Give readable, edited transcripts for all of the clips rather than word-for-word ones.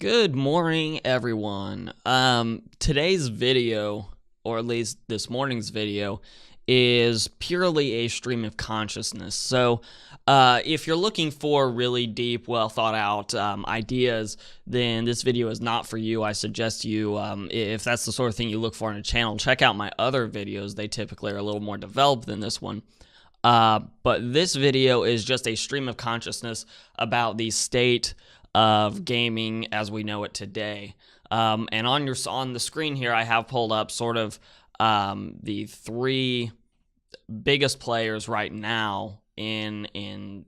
Good morning, everyone. Today's video, or at least this morning's video, is purely a stream of consciousness. So if you're looking for really deep, well thought out ideas, then this video is not for you. I suggest you, if that's the sort of thing you look for in a channel, check out my other videos. They typically are a little more developed than this one. But this video is just a stream of consciousness about the state of gaming as we know it today. And on the screen here, I have pulled up sort of the three biggest players right now in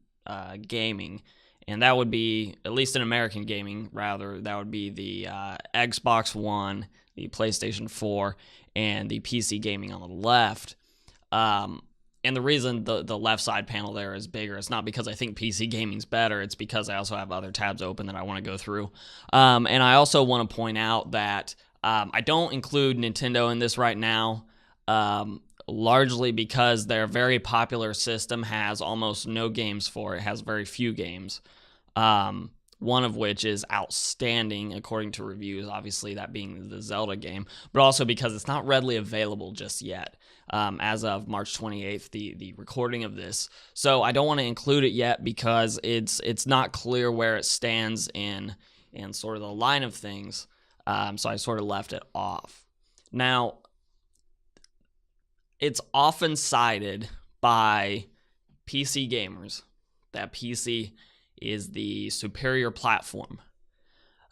gaming, and that would be, at least in American gaming, rather, that would be the Xbox One, the PlayStation 4, and the PC gaming on the left. And the reason the left side panel there is bigger, it's not because I think PC gaming's better, it's because I also have other tabs open that I want to go through. And I also want to point out that I don't include Nintendo in this right now, largely because their very popular system has almost no games for it, has very few games. One of which is outstanding according to reviews, obviously that being the Zelda game, but also because it's not readily available just yet, as of March 28th, the recording of this. So I don't want to include it yet because it's not clear where it stands in sort of the line of things, so I sort of left it off. Now, it's often cited by PC gamers that PC is the superior platform.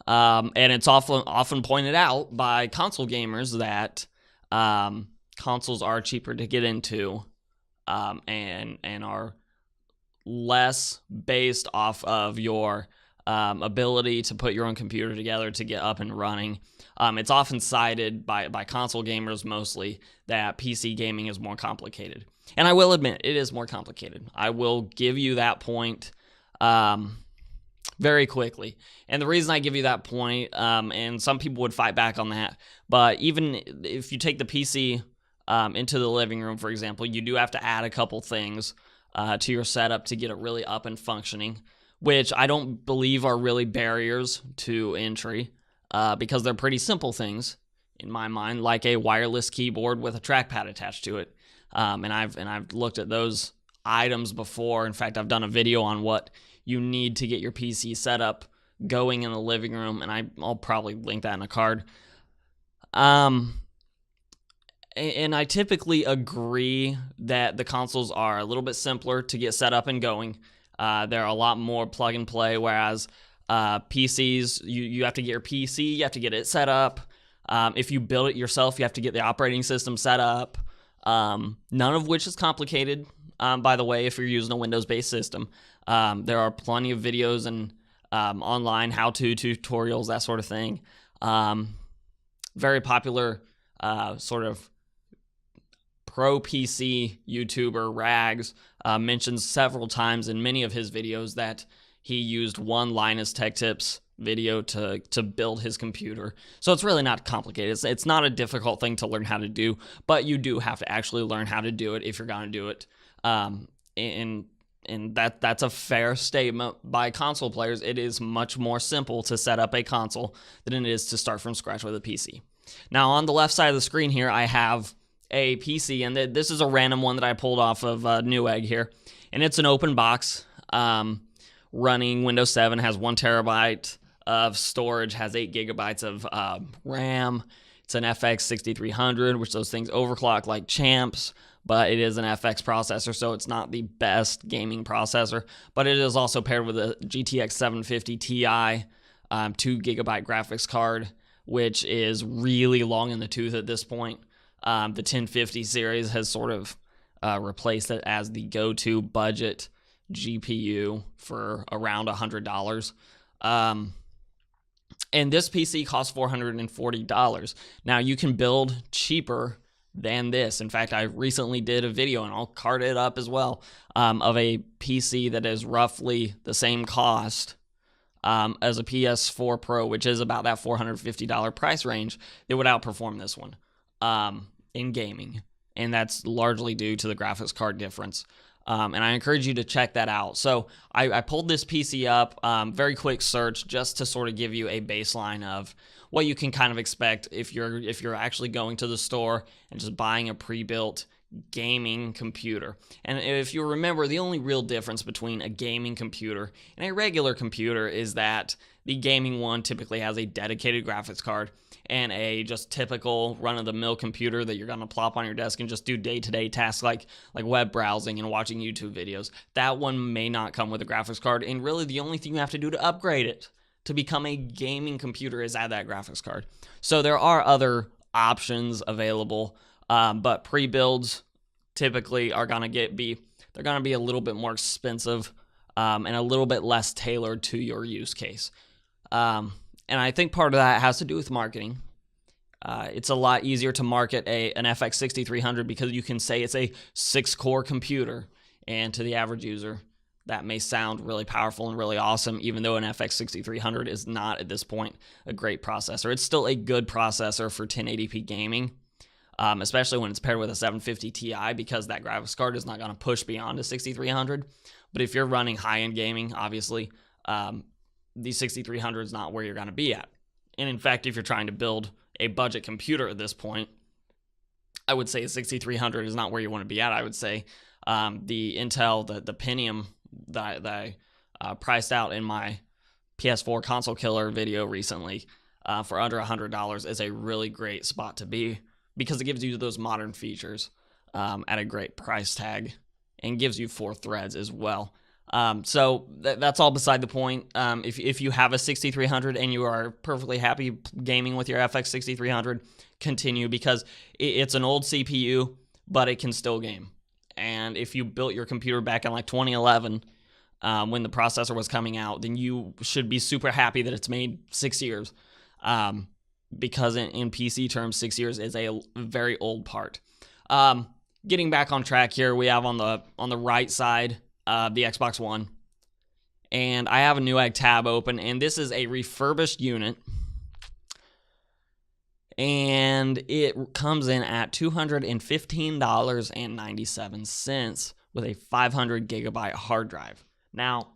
And it's often pointed out by console gamers that consoles are cheaper to get into, and are less based off of your ability to put your own computer together to get up and running. It's often cited by console gamers mostly that PC gaming is more complicated. And I will admit, it is more complicated. I will give you that point very quickly. And the reason I give you that point, and some people would fight back on that, but even if you take the PC into the living room, for example, you do have to add a couple things to your setup to get it really up and functioning, which I don't believe are really barriers to entry, because they're pretty simple things in my mind, like a wireless keyboard with a trackpad attached to it. And I've looked at those items before. In fact, I've done a video on what you need to get your PC set up going in the living room, and I'll probably link that in a card. And I typically agree that the consoles are a little bit simpler to get set up and going. They're a lot more plug and play, whereas PCs, you have to get your PC, you have to get it set up. If you build it yourself, you have to get the operating system set up, none of which is complicated. By the way, if you're using a Windows-based system, there are plenty of videos and online how-to tutorials, that sort of thing. Very popular sort of pro PC YouTuber Rags mentions several times in many of his videos that he used one Linus Tech Tips video to build his computer. So it's really not complicated. It's not a difficult thing to learn how to do, but you do have to actually learn how to do it if you're going to do it. And that's a fair statement by console players. It is much more simple to set up a console than it is to start from scratch with a PC. Now, on the left side of the screen here, I have a PC, and this is a random one that I pulled off of Newegg here, and it's an open box, running Windows 7, has 1 terabyte of storage, has 8 gigabytes of RAM. It's an FX 6300, which those things overclock like champs, but it is an FX processor, so it's not the best gaming processor, but it is also paired with a GTX 750 Ti 2 gigabyte graphics card, which is really long in the tooth at this point. The 1050 series has sort of replaced it as the go-to budget GPU for around $100. And this PC costs $440. Now, you can build cheaper than this. In fact, I recently did a video, and I'll card it up as well, of a PC that is roughly the same cost as a PS4 Pro, which is about that $450 price range. It would outperform this one in gaming, and that's largely due to the graphics card difference. And I encourage you to check that out. So I pulled this PC up, very quick search, just to sort of give you a baseline of what you can kind of expect if you're actually going to the store and just buying a pre-built gaming computer. And if you remember, the only real difference between a gaming computer and a regular computer is that the gaming one typically has a dedicated graphics card, and a just typical run-of-the-mill computer that you're going to plop on your desk and just do day-to-day tasks like web browsing and watching YouTube videos. That one may not come with a graphics card, and really the only thing you have to do to upgrade it to become a gaming computer is add that graphics card. So there are other options available, but pre-builds typically are going to be a little bit more expensive, and a little bit less tailored to your use case. And I think part of that has to do with marketing. It's a lot easier to market an FX 6300 because you can say it's a 6-core computer, and to the average user, that may sound really powerful and really awesome, even though an FX 6300 is not at this point a great processor. It's still a good processor for 1080p gaming, especially when it's paired with a 750 Ti, because that graphics card is not going to push beyond a 6300. But if you're running high-end gaming, obviously, the 6300 is not where you're going to be at. And in fact, if you're trying to build a budget computer at this point, I would say a 6300 is not where you want to be at. I would say the Intel, the Pentium that I priced out in my PS4 console killer video recently for under $100 is a really great spot to be, because it gives you those modern features at a great price tag, and gives you 4 threads as well. So that's all beside the point. If you have a 6300 and you are perfectly happy gaming with your FX 6300, continue, because it's an old CPU, but it can still game. And if you built your computer back in like 2011, when the processor was coming out, then you should be super happy that it's made 6 years. Because in PC terms, 6 years is a very old part. Getting back on track here, we have on the right side the Xbox One, and I have a Newegg tab open, and this is a refurbished unit, and it comes in at $215.97 with a 500 gigabyte hard drive. Now,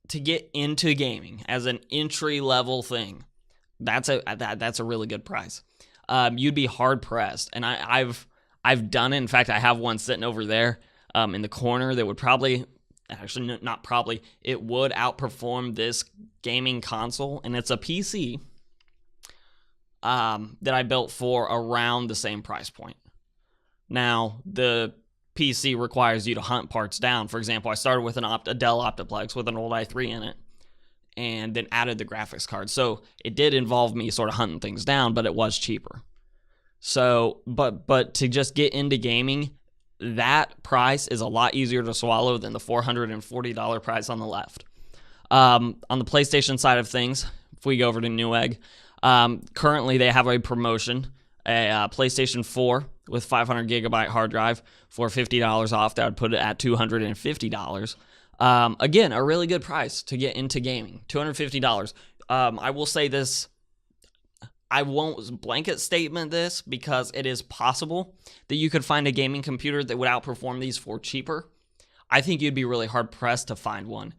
to get into gaming as an entry level thing, that's a really good price. You'd be hard pressed, and I've done it. In fact, I have one sitting over there in the corner that would probably, actually not probably, it would outperform this gaming console, and it's a PC that I built for around the same price point. Now, the PC requires you to hunt parts down. For example, I started with a Dell Optiplex with an old i3 in it, and then added the graphics card. So it did involve me sort of hunting things down, but it was cheaper. So, but to just get into gaming, that price is a lot easier to swallow than the $440 price on the left. On the PlayStation side of things, if we go over to Newegg, currently they have a promotion, a PlayStation 4 with 500 gigabyte hard drive for $50 off. That would put it at $250. Again, a really good price to get into gaming, $250. I will say this, I won't blanket statement this, because it is possible that you could find a gaming computer that would outperform these for cheaper. I think you'd be really hard pressed to find one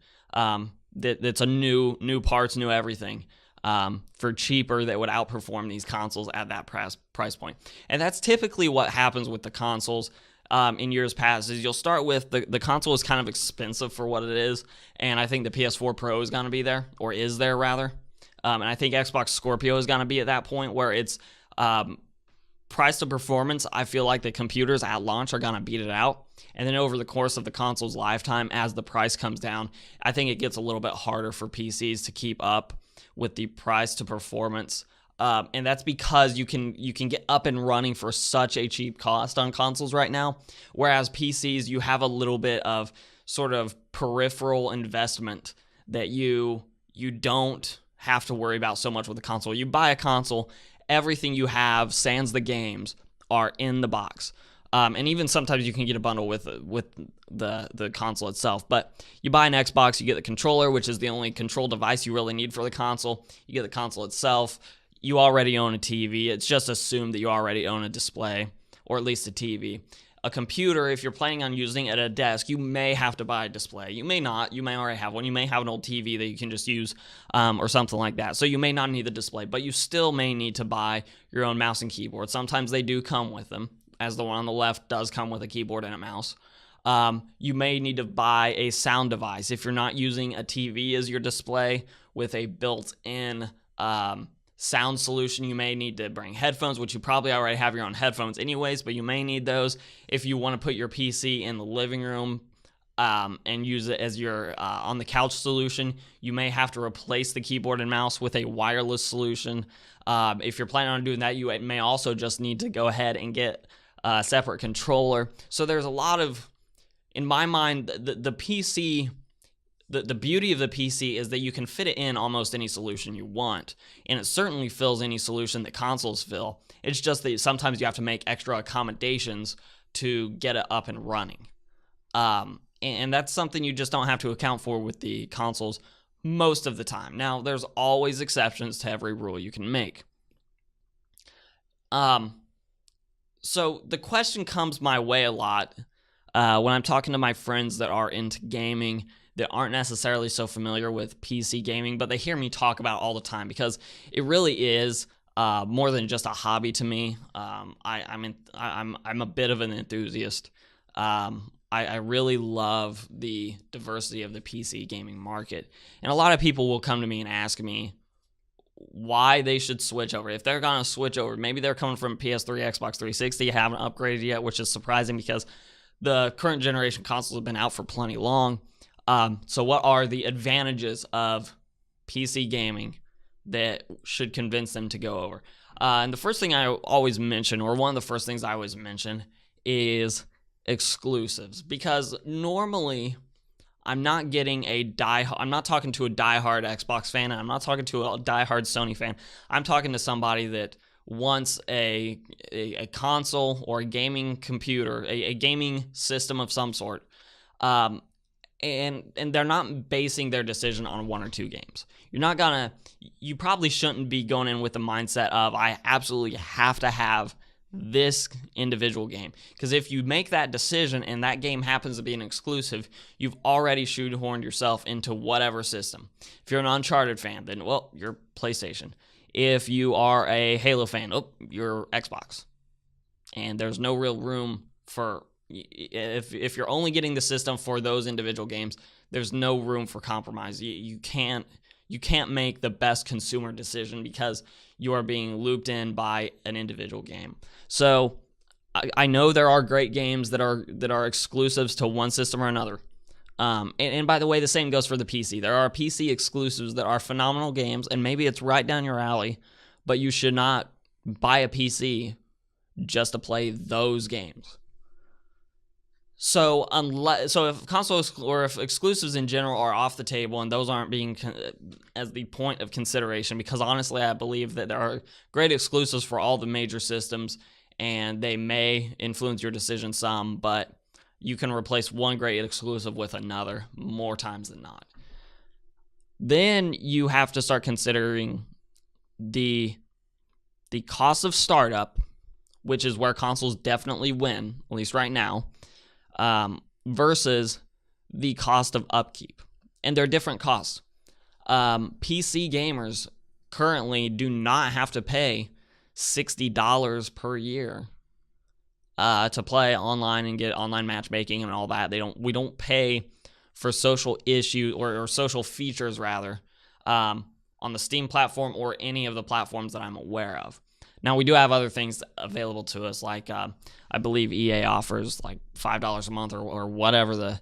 that's a new parts, new everything, for cheaper, that would outperform these consoles at that price point. And that's typically what happens with the consoles in years past. Is you'll start with the console is kind of expensive for what it is, and I think the PS4 Pro is going to be there, or is there rather. And I think Xbox Scorpio is going to be at that point where it's price to performance. I feel like the computers at launch are going to beat it out. And then over the course of the console's lifetime, as the price comes down, I think it gets a little bit harder for PCs to keep up with the price to performance. And that's because you can get up and running for such a cheap cost on consoles right now. Whereas PCs, you have a little bit of sort of peripheral investment that you don't have to worry about so much with the console. You buy a console, everything you have, sans the games, are in the box. And even sometimes you can get a bundle with the console itself. But you buy an Xbox, you get the controller, which is the only control device you really need for the console. You get the console itself. You already own a TV. It's just assumed that you already own a display or at least a TV. A computer, if you're planning on using it at a desk, you may have to buy a display. You may not. You may already have one. You may have an old TV that you can just use or something like that. So you may not need the display, but you still may need to buy your own mouse and keyboard. Sometimes they do come with them, as the one on the left does come with a keyboard and a mouse. You may need to buy a sound device. If you're not using a TV as your display with a built-in sound solution, you may need to bring headphones, which you probably already have your own headphones anyways, but you may need those. If you want to put your PC in the living room and use it as your on the couch solution, you may have to replace the keyboard and mouse with a wireless solution. If you're planning on doing that, you may also just need to go ahead and get a separate controller. So there's a lot of, in my mind, the PC, the beauty of the PC is that you can fit it in almost any solution you want, and it certainly fills any solution that consoles fill. It's just that sometimes you have to make extra accommodations to get it up and running. And that's something you just don't have to account for with the consoles most of the time. Now, there's always exceptions to every rule you can make. So the question comes my way a lot when I'm talking to my friends that are into gaming, that aren't necessarily so familiar with PC gaming, but they hear me talk about it all the time because it really is more than just a hobby to me. I'm a bit of an enthusiast. I really love the diversity of the PC gaming market, and a lot of people will come to me and ask me why they should switch over. If they're gonna switch over, maybe they're coming from PS3, Xbox 360, haven't upgraded yet, which is surprising because the current generation consoles have been out for plenty long. So what are the advantages of PC gaming that should convince them to go over? And the first thing I always mention, or one of the first things I always mention, is exclusives. Because normally I'm not getting I'm not talking to a diehard Xbox fan, and I'm not talking to a diehard Sony fan. I'm talking to somebody that wants a console or a gaming computer, a gaming system of some sort. And they're not basing their decision on one or two games. You probably shouldn't be going in with the mindset of, I absolutely have to have this individual game. Because if you make that decision and that game happens to be an exclusive, you've already shoehorned yourself into whatever system. If you're an Uncharted fan, then, well, you're PlayStation. If you are a Halo fan, you're Xbox. And there's no real room for, if you're only getting the system for those individual games, there's no room for compromise. You can't make the best consumer decision because you are being looped in by an individual game. So I know there are great games that are exclusives to one system or another. And by the way, the same goes for the PC. There are PC exclusives that are phenomenal games, and maybe it's right down your alley, but you should not buy a PC just to play those games. So if consoles or if exclusives in general are off the table and those aren't being as the point of consideration, because honestly I believe that there are great exclusives for all the major systems and they may influence your decision some, but you can replace one great exclusive with another more times than not. Then you have to start considering the cost of startup, which is where consoles definitely win, at least right now, versus the cost of upkeep. And they're different costs. PC gamers currently do not have to pay $60 per year to play online and get online matchmaking and all that. We don't pay for social issues or social features rather on the Steam platform or any of the platforms that I'm aware of. Now, we do have other things available to us, like I believe EA offers like $5 a month or whatever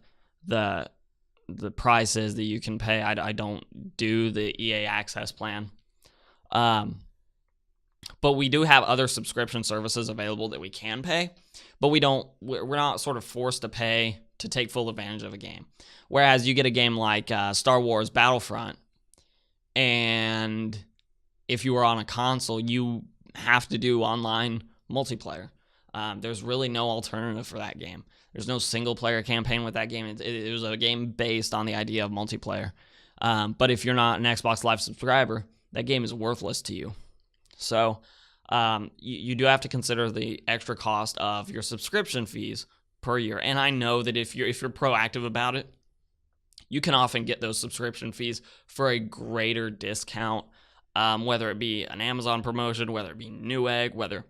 the price is that you can pay. I don't do the EA Access plan. But we do have other subscription services available that we can pay, but we're not sort of forced to pay to take full advantage of a game. Whereas you get a game like Star Wars Battlefront, and if you were on a console, you have to do online multiplayer. There's really no alternative for that game. There's no single player campaign with that game. It was a game based on the idea of multiplayer. But if you're not an Xbox Live subscriber, that game is worthless to you. So you do have to consider the extra cost of your subscription fees per year. And I know that if you're proactive about it, you can often get those subscription fees for a greater discount, whether it be an Amazon promotion, whether it be Newegg, whether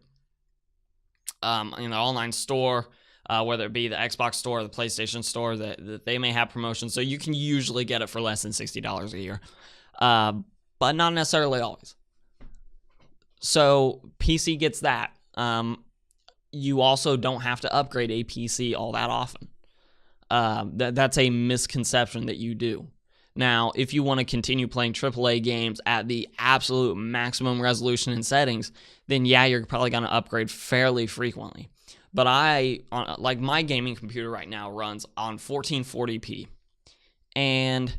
in the online store, whether it be the Xbox store or the PlayStation store, that they may have promotions. So you can usually get it for less than $60 a year, but not necessarily always. So PC gets that. You also don't have to upgrade a PC all that often. That's a misconception that you do. Now, if you want to continue playing AAA games at the absolute maximum resolution and settings, then yeah, you're probably going to upgrade fairly frequently. But like my gaming computer right now runs on 1440p, and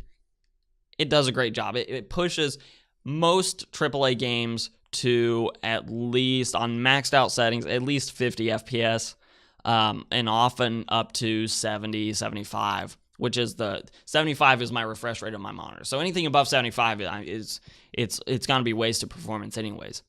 it does a great job. It pushes most AAA games to at least, on maxed out settings, at least 50 FPS, and often up to 70, 75, which is 75 is my refresh rate of my monitor. So anything above 75 it's going to be wasted performance anyways.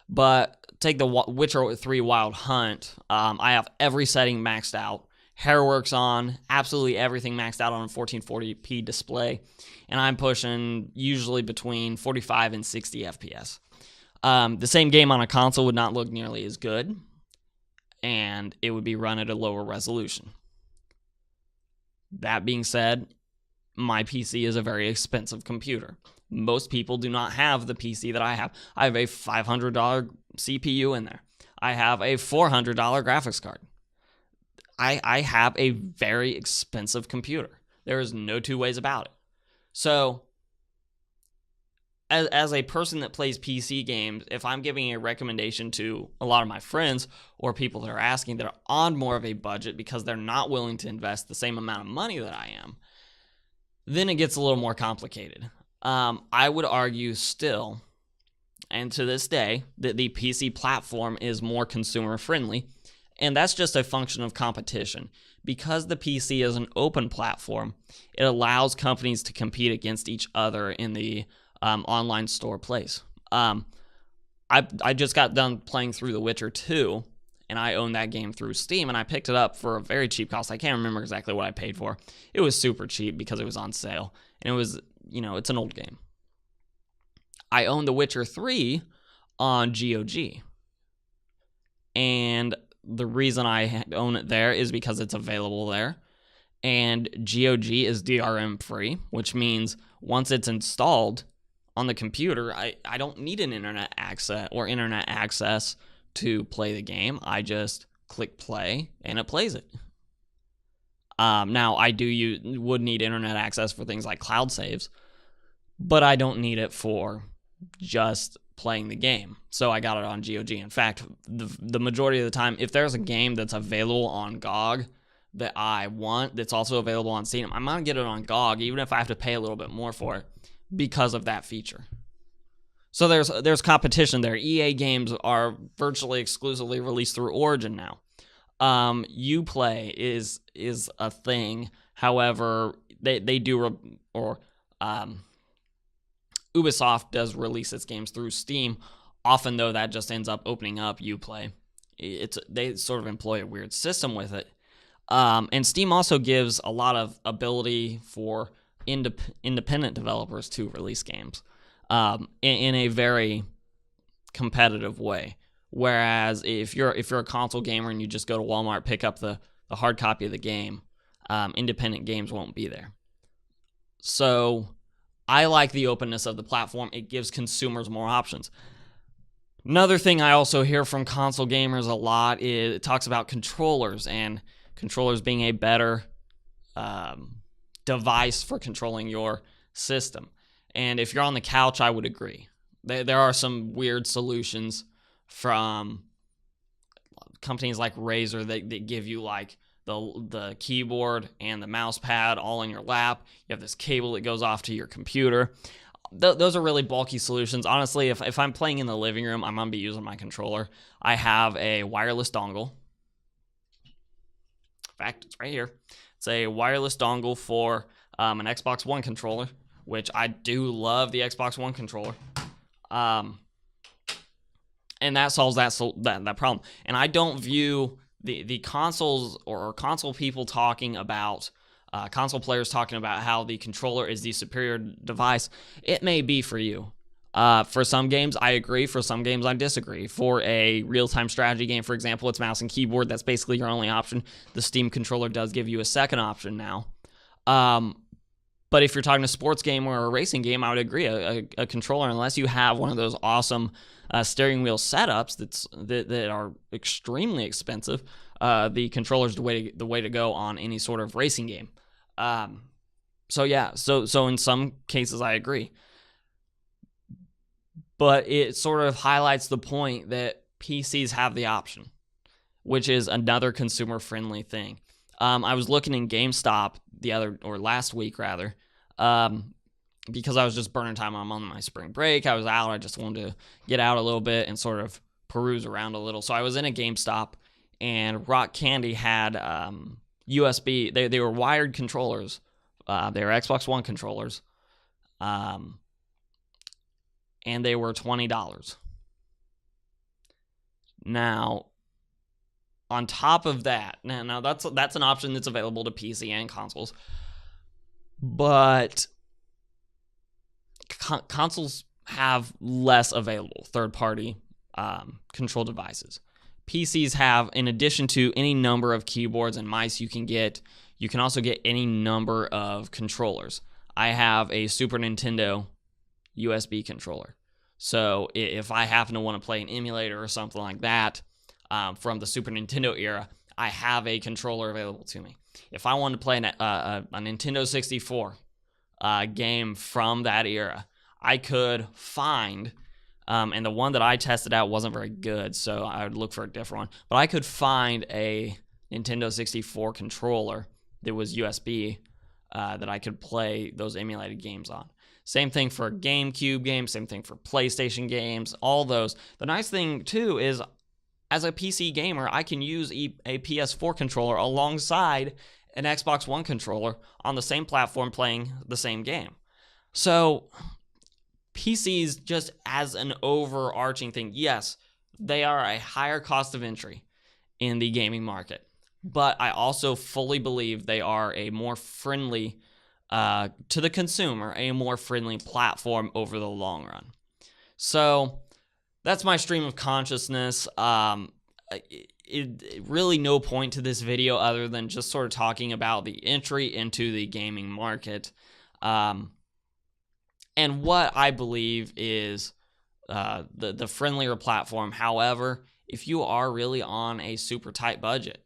But take the Witcher 3 Wild Hunt. I have every setting maxed out. Hairworks on, absolutely everything maxed out on a 1440p display, and I'm pushing usually between 45 and 60 FPS. The same game on a console would not look nearly as good, and it would be run at a lower resolution. That being said, my PC is a very expensive computer. Most people do not have the PC that I have. I have a $500 CPU in there. I have a $400 graphics card. I have a very expensive computer. There is no two ways about it. So, as a person that plays PC games, if I'm giving a recommendation to a lot of my friends or people that are asking that are on more of a budget because they're not willing to invest the same amount of money that I am, then it gets a little more complicated. I would argue still, and to this day, that the PC platform is more consumer friendly, and that's just a function of competition. Because the PC is an open platform, it allows companies to compete against each other in the online store place. I just got done playing through The Witcher 2, and I own that game through Steam, and I picked it up for a very cheap cost. I can't remember exactly what I paid for. It was super cheap because it was on sale, and it was, it's an old game. I own The Witcher 3 on GOG, and the reason I own it there is because it's available there, and GOG is DRM free, which means once it's installed on the computer, I don't need an internet access to play the game. I just click play and it plays it. Now I would need internet access for things like cloud saves, but I don't need it for just playing the game. So I got it on GOG. In fact, the majority of the time, if there's a game that's available on GOG that I want, that's also available on Steam, I'm gonna get it on GOG, even if I have to pay a little bit more for it, because of that feature. So there's competition there. EA games are virtually exclusively released through Origin now. Uplay is a thing. However, they do Ubisoft does release its games through Steam. Often though, that just ends up opening up Uplay. They sort of employ a weird system with it. And Steam also gives a lot of ability for independent developers to release games in a very competitive way. Whereas if you're a console gamer and you just go to Walmart, pick up the hard copy of the game, independent games won't be there. So I like the openness of the platform. It gives consumers more options. Another thing I also hear from console gamers a lot is it talks about controllers, and controllers being a better device for controlling your system. And if you're on the couch, I would agree. There are some weird solutions from companies like Razer that give you like the keyboard and the mouse pad all in your lap. You have this cable that goes off to your computer. Those are really bulky solutions. Honestly, if I'm playing in the living room, I'm going to be using my controller. I have a wireless dongle. In fact, it's right here. It's a wireless dongle for an Xbox One controller, which I do love the Xbox One controller. And and that solves that problem. And I don't view the consoles or console people talking about console players talking about how the controller is the superior device. It may be for you. For some games, I agree. For some games, I disagree. For a real-time strategy game, for example, it's mouse and keyboard. That's basically your only option. The Steam controller does give you a second option now. But if you're talking a sports game or a racing game, I would agree. A controller, unless you have one of those awesome steering wheel setups that are extremely expensive, the controller's the way to go on any sort of racing game. So in some cases, I agree. But it sort of highlights the point that PCs have the option, which is another consumer-friendly thing. I was looking in GameStop last week rather, because I was just burning time. I'm on my spring break. I was out. I just wanted to get out a little bit and sort of peruse around a little. So I was in a GameStop, and Rock Candy had USB. They were wired controllers. They were Xbox One controllers. And they were $20. Now, on top of that, now that's an option that's available to PC and consoles, but consoles have less available third-party control devices. PCs have, in addition to any number of keyboards and mice you can also get any number of controllers. I have a Super Nintendo USB controller. So if I happen to want to play an emulator or something like that from the Super Nintendo era, I have a controller available to me. If I wanted to play a Nintendo 64 game from that era, I could find, and the one that I tested out wasn't very good, so I would look for a different one, but I could find a Nintendo 64 controller that was USB that I could play those emulated games on. Same thing for GameCube games, same thing for PlayStation games, all those. The nice thing, too, is as a PC gamer, I can use a PS4 controller alongside an Xbox One controller on the same platform playing the same game. So PCs, just as an overarching thing, yes, they are a higher cost of entry in the gaming market. But I also fully believe they are a more friendly to the consumer, a more friendly platform over the long run. So that's my stream of consciousness. Really no point to this video other than just sort of talking about the entry into the gaming market, and what I believe is the friendlier platform. However, if you are really on a super tight budget,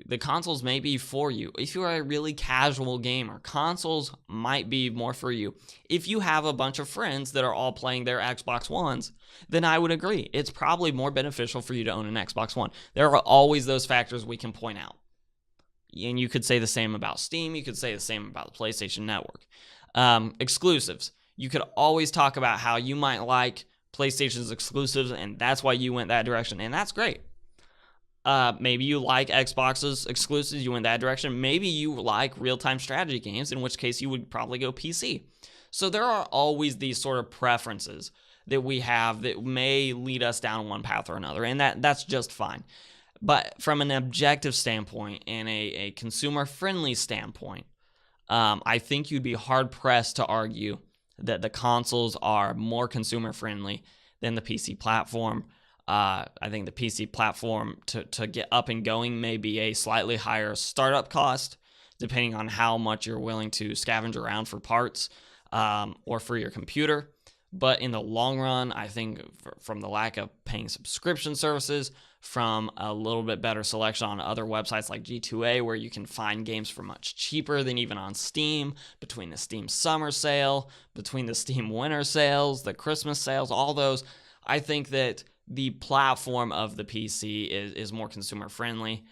the consoles may be for you. If you're a really casual gamer, consoles might be more for you. If you have a bunch of friends that are all playing their Xbox Ones, then I would agree. It's probably more beneficial for you to own an Xbox One. There are always those factors we can point out. And you could say the same about Steam. You could say the same about the PlayStation Network. Exclusives. You could always talk about how you might like PlayStation's exclusives, and that's why you went that direction. And that's great. Maybe you like Xbox's exclusives, you went that direction. Maybe you like real-time strategy games, in which case you would probably go PC. So there are always these sort of preferences that we have that may lead us down one path or another, and that's just fine. But from an objective standpoint and a consumer-friendly standpoint, I think you'd be hard-pressed to argue that the consoles are more consumer-friendly than the PC platform. I think the PC platform to get up and going may be a slightly higher startup cost, depending on how much you're willing to scavenge around for parts or for your computer. But in the long run, I think from the lack of paying subscription services, from a little bit better selection on other websites like G2A, where you can find games for much cheaper than even on Steam, between the Steam summer sale, between the Steam winter sales, the Christmas sales, all those, I think that the platform of the PC is more consumer friendly.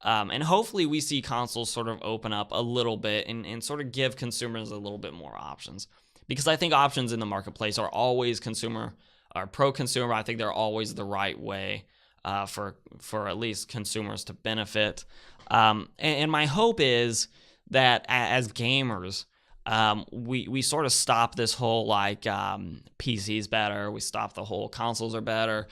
And hopefully we see consoles sort of open up a little bit and sort of give consumers a little bit more options. Because I think options in the marketplace are always pro-consumer. I think they're always the right way for at least consumers to benefit. And my hope is that as gamers, we sort of stop this whole like PC's better. We stop the whole consoles are better.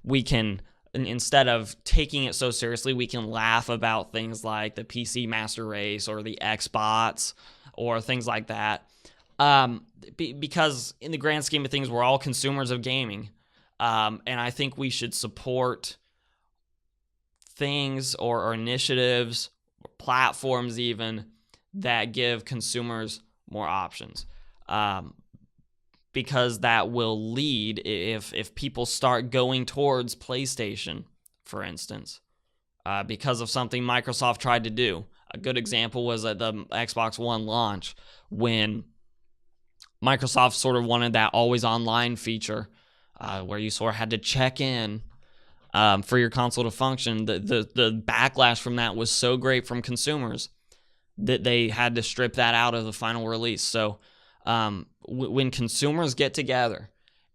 We can, instead of taking it so seriously, we can laugh about things like the PC Master Race or the Xbox or things like that. Because in the grand scheme of things, we're all consumers of gaming. And I think we should support things or initiatives, or platforms even, that give consumers more options. Because that will lead, if people start going towards PlayStation, for instance, because of something Microsoft tried to do. A good example was at the Xbox One launch, when Microsoft sort of wanted that always online feature, where you sort of had to check in for your console to function. The backlash from that was so great from consumers that they had to strip that out of the final release. So when consumers get together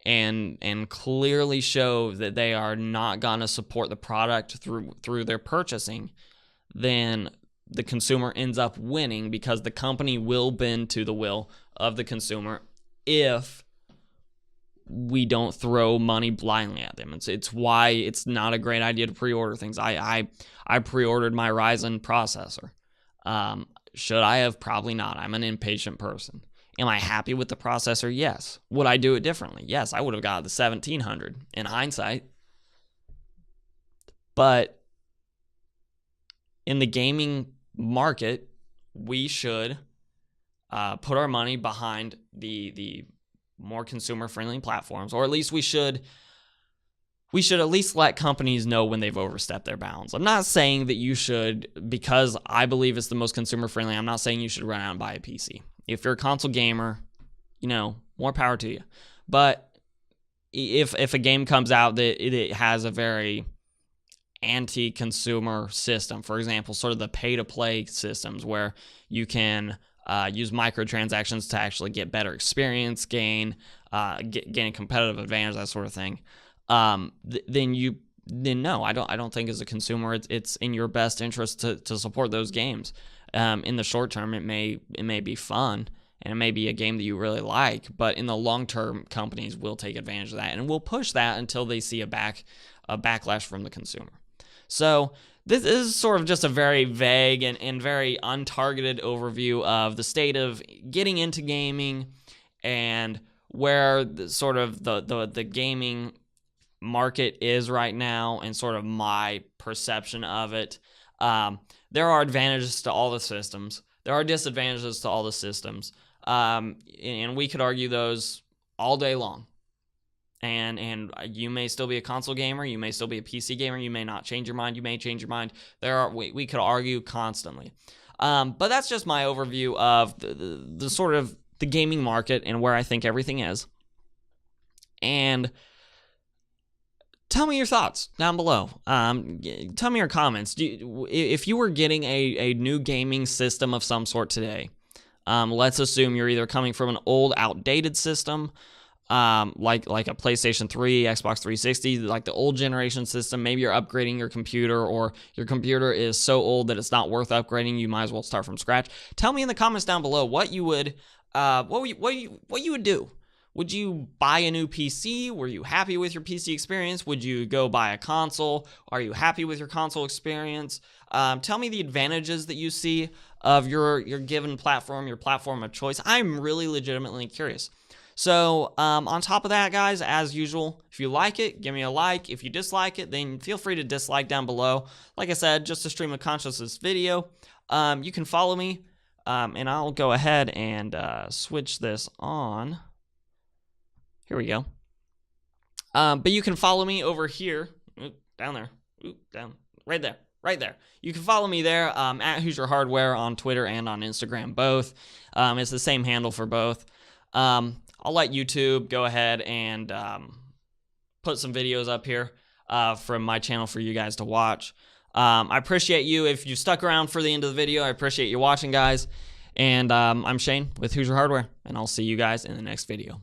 and clearly show that they are not going to support the product through their purchasing, then the consumer ends up winning, because the company will bend to the will of the consumer if we don't throw money blindly at them. It's why it's not a great idea to pre-order things. I pre-ordered my Ryzen processor. Should I have? Probably not. I'm an impatient person. Am I happy with the processor? Yes. Would I do it differently? Yes, I would have got the 1700 in hindsight. But in the gaming market, we should put our money behind the more consumer-friendly platforms, or at least we should at least let companies know when they've overstepped their bounds. I'm not saying that you should, because I believe it's the most consumer-friendly, I'm not saying you should run out and buy a PC. If you're a console gamer, more power to you. But if a game comes out that it has a very anti-consumer system, for example, sort of the pay-to-play systems where you can use microtransactions to actually get better experience, gain a competitive advantage, that sort of thing, then no, I don't think as a consumer it's in your best interest to support those games. In the short term, it may be fun, and it may be a game that you really like, but in the long term, companies will take advantage of that and will push that until they see a backlash from the consumer. So this is sort of just a very vague and very untargeted overview of the state of getting into gaming and where the gaming market is right now, and sort of my perception of it. There are advantages to all the systems. There are disadvantages to all the systems. And we could argue those all day long. And you may still be a console gamer, you may still be a PC gamer, you may not change your mind, you may change your mind. We could argue constantly. But that's just my overview of the sort of the gaming market and where I think everything is. And tell me your thoughts down below. Tell me your comments. If you were getting a new gaming system of some sort today, let's assume you're either coming from an old, outdated system, like a PlayStation 3, Xbox 360, like the old generation system. Maybe you're upgrading your computer, or your computer is so old that it's not worth upgrading. You might as well start from scratch. Tell me in the comments down below what you would do. Would you buy a new PC? Were you happy with your PC experience? Would you go buy a console? Are you happy with your console experience? Tell me the advantages that you see of your given platform, your platform of choice. I'm really legitimately curious. So on top of that, guys, as usual, if you like it, give me a like. If you dislike it, then feel free to dislike down below. Like I said, just a stream of consciousness video. You can follow me, and I'll go ahead and switch this on. Here we go. But you can follow me over here. Down there. Down. Right there. Right there. You can follow me there at Hoosier Hardware on Twitter and on Instagram, both. It's the same handle for both. I'll let YouTube go ahead and put some videos up here from my channel for you guys to watch. I appreciate you. If you stuck around for the end of the video, I appreciate you watching, guys. And I'm Shane with Hoosier Hardware, and I'll see you guys in the next video.